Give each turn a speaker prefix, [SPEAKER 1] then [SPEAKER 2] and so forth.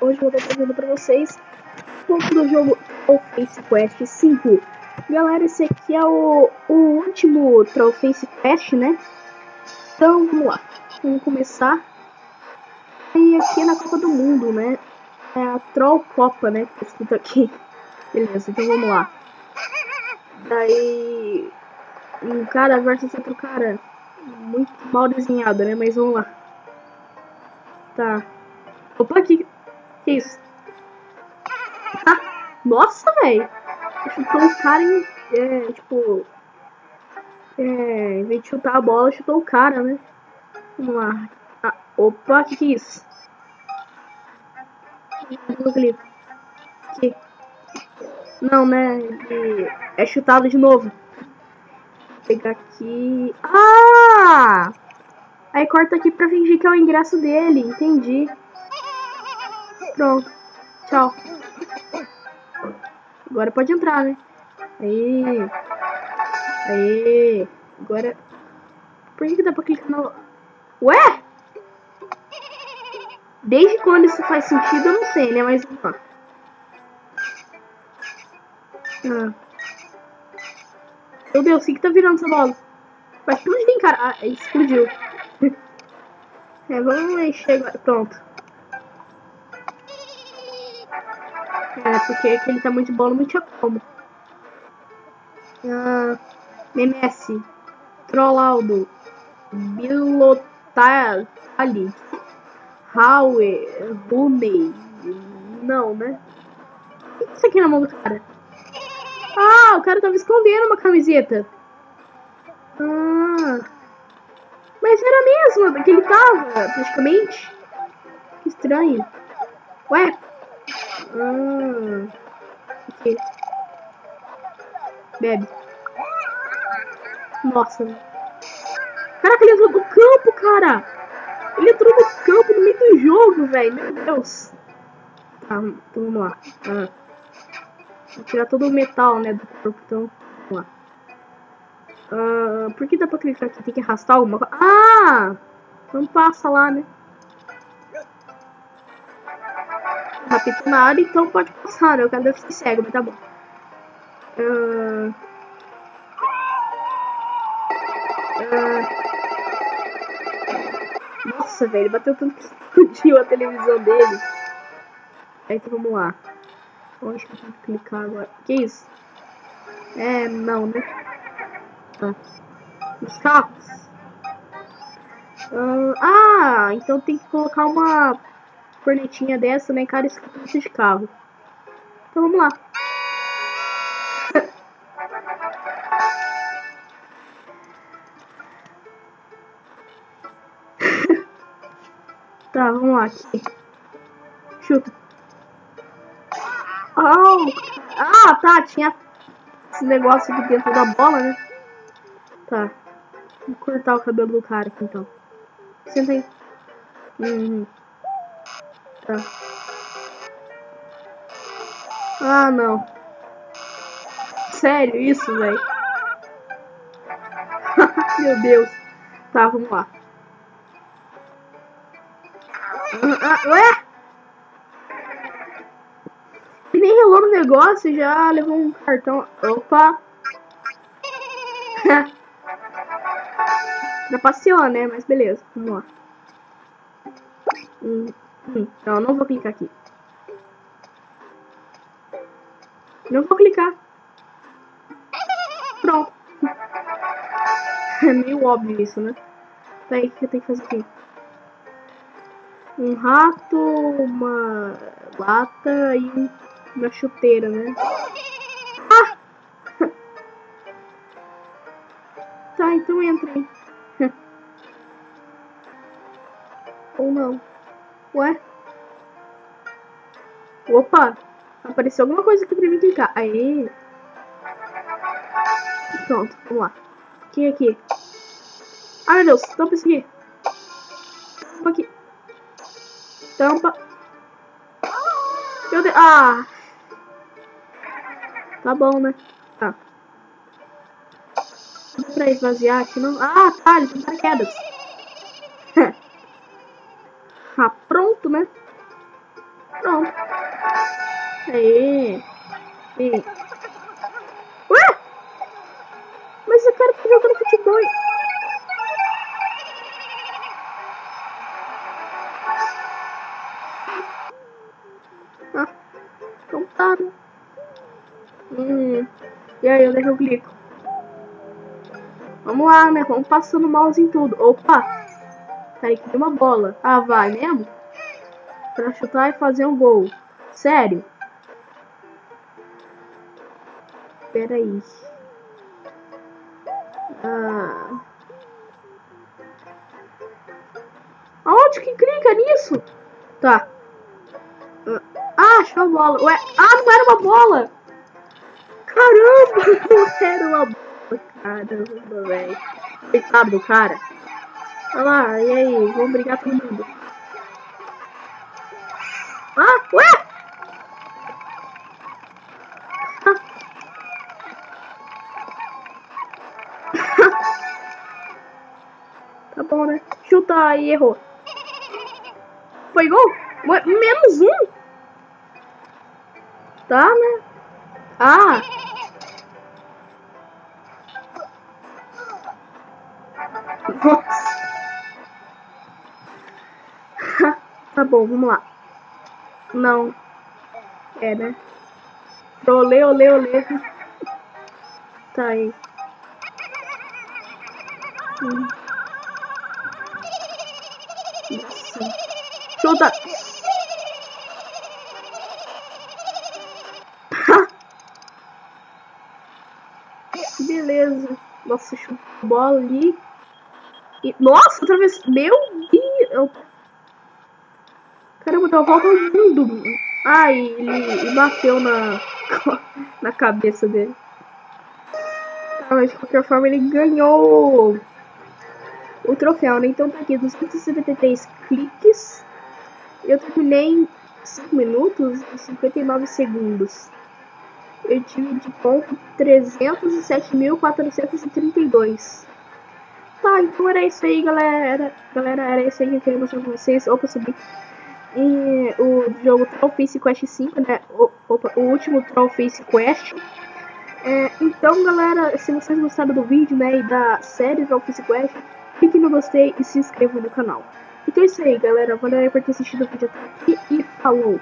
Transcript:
[SPEAKER 1] hoje eu vou estar trazendo pra vocês um pouco do jogo Trollface Quest 5. Galera, esse aqui é o último Trollface Quest, né? Então, vamos lá. Vamos começar. E aqui é na Copa do Mundo, né? É a Troll Copa, né? Que tá escrito aqui. Beleza, então vamos lá. Daí... um cara versus outro cara. Muito mal desenhado, né? Mas vamos lá. Tá. Opa, que isso? Ah, nossa, velho! Chutou o cara em... em vez de chutar a bola, chutou o cara, né? Vamos lá. Ah, opa, que é isso? Aqui. Não, né? É chutado de novo. Vou pegar aqui... Ah! Aí corta aqui pra fingir que é o ingresso dele. Entendi. Pronto. Tchau. Agora pode entrar, né? Aí. Aí. Agora... Por que dá pra clicar no... Ué? Desde quando isso faz sentido, eu não sei, né? Mas vamos lá. Meu Deus, o que tá virando essa bola? Vai explodir, cara. Ah, explodiu. Vamos encher agora. Pronto. Porque aquele tamanho de bola não tinha como. MS. Trollaldo. Bilotali. Howe. Rooney. Não, né? O que é isso aqui na mão do cara? Ah, o cara tava escondendo uma camiseta. Mas era mesmo que ele tava, praticamente. Que estranho. Ué? Aqui. Bebe. Nossa. Caraca, ele entrou no campo, cara. Ele entrou no campo no meio do jogo, velho. Meu Deus. Tá, então vamos lá. Vou tirar todo o metal, né, do corpo, então. Vamos lá. Por que dá pra clicar aqui? Tem que arrastar alguma coisa? Ah! Não passa lá, né? Rapidinho na área, então pode passar, né? O cara deve ser cego, mas tá bom. Nossa, velho, bateu tanto que explodiu a televisão dele. Então vamos lá. Onde que eu tenho que clicar agora? Que isso? Não, né? Os carros. Então tem que colocar uma cornetinha dessa, né? Cara, escapamento de carro. Então vamos lá. Tá, vamos lá aqui. Chuta. Tá, tinha esse negócio aqui dentro da bola, né? Tá. Vou cortar o cabelo do cara aqui, então. Senta aí. Tá. Ah, não. Sério isso, velho? Meu Deus. Tá, vamos lá. Ué? Ele nem relou no negócio, já levou um cartão. Opa. Trapaceou, né? Mas beleza, vamos lá. Não vou clicar aqui. Não vou clicar. Pronto. É meio óbvio isso, né? Tá aí, o que eu tenho que fazer aqui? Um rato, uma lata e uma chuteira, né? Tá, então entra aí. Ou não. Ué? Opa! Apareceu alguma coisa aqui pra mim clicar. Aí. Pronto, vamos lá. Quem é aqui? Ai, meu Deus, tampa isso aqui. Tampa aqui. Tampa. Meu Deus. Tá bom, né? Tá. Pra esvaziar aqui, não? Tá, ele tem paraquedas. Pronto, né? Pronto. Aê. Ué? Mas eu quero tá jogando futebol. Ah, então tá, né? E aí, onde é que eu clico? Vamos lá, né? Vamos passando o mouse em tudo. Opa! Peraí, que tem uma bola. Ah, vai mesmo? Pra chutar e fazer um gol. Sério? Peraí. Aonde que clica nisso? Tá. Achou a bola. Ué, não era uma bola. Caramba, não era uma bola. Caramba, velho. Coitado do cara. Olha lá, e aí? Vamos brigar todo mundo. Ué? Tá bom, né? Chuta aí, errou. Foi gol? Menos um? Tá, né? Nossa. Tá bom, vamos lá. Não. É, né? Olê. Tá aí. Chuta. Beleza. Nossa, chutou a bola ali. Nossa, outra vez. Meu Deus. Caramba, deu a volta ao mundo. Ele bateu na cabeça dele. Mas de qualquer forma ele ganhou o troféu, né? Então tá aqui, 273 cliques. Eu terminei em 5 minutos e 59 segundos. Eu tive de ponto 307.432. Tá, então era isso aí, galera. Era isso aí que eu queria mostrar pra vocês. Opa, subi. E o jogo Trollface Quest 5, né? O último Trollface Quest. Então, galera, se vocês gostaram do vídeo, né, e da série Trollface Quest, clique no gostei e se inscreva no canal. Então é isso aí, galera. Valeu aí por ter assistido o vídeo até aqui e falou!